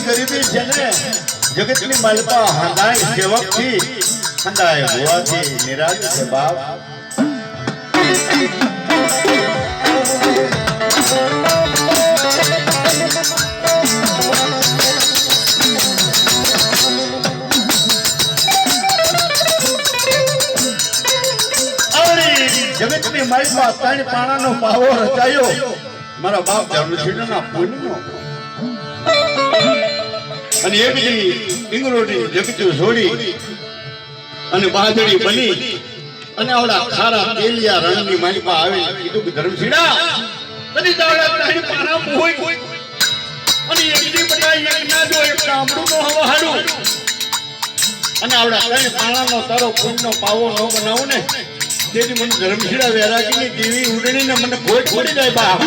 ગરીબી છે ને જગતની માલપા હંધાય સેવકથી હંધાય હોવાથી નિરાશ છે બાપ. જગતની માલપા ત્રણ પાણાનો પાવો રચાયો મારા બાપ ધર્મશીલના પુણ્યનો. અને એક દી ઈંગરોની જગતું છોડી અને બાદડી બની અને આવડા ખારા તેલિયા રણની માલિકા આવી કીધું કે ધર્મશીલા બધી દાડા ત્રણ પાણા મોય અને એક દી બધાય એક ના જો એક કામડું નો હવાડું અને આવડા ત્રણ પાણાનો તારો પુણ્યનો પાવો નો બનાવું ને તેથી મને ધર્મશીલા વેરાગીની દેવી ઉડણીને મને ખોટ પડી જાય બાપ.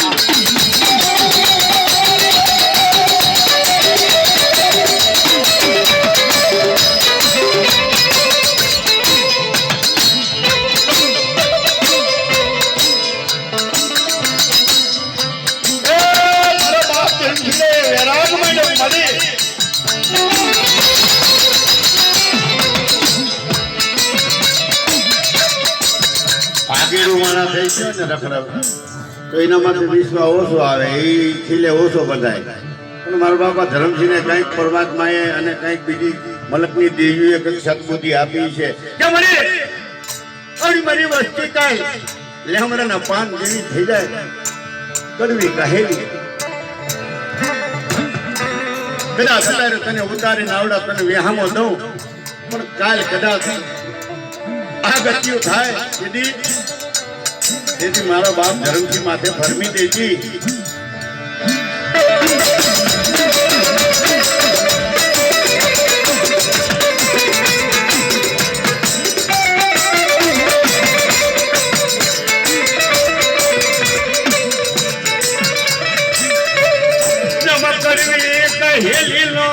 તો એના માટે વિશ્વાસ ઓછો આવે એ ખીલે ઓછો બંધાય. પણ મારા બાપા ધર્મસિંહને કંઈક પરમાત્માએ અને કંઈક બીજી મલકની દેવીએ કંઈક સદબુદ્ધિ આપી છે કે મને મારી વસ્તી કાંઈ લેમડાના પાન જેવી થઈ જાય કડવી કહેલી કદાચ અત્યારે તને ઉતારીને આવડા તને વેહામો દઉં પણ કાલ કદાચ આ ગતિઓ થાય તેથી મારો બાપ ધર્મસિંહ માથે ફરમી દેજી. નમક કરવી કહેલી નો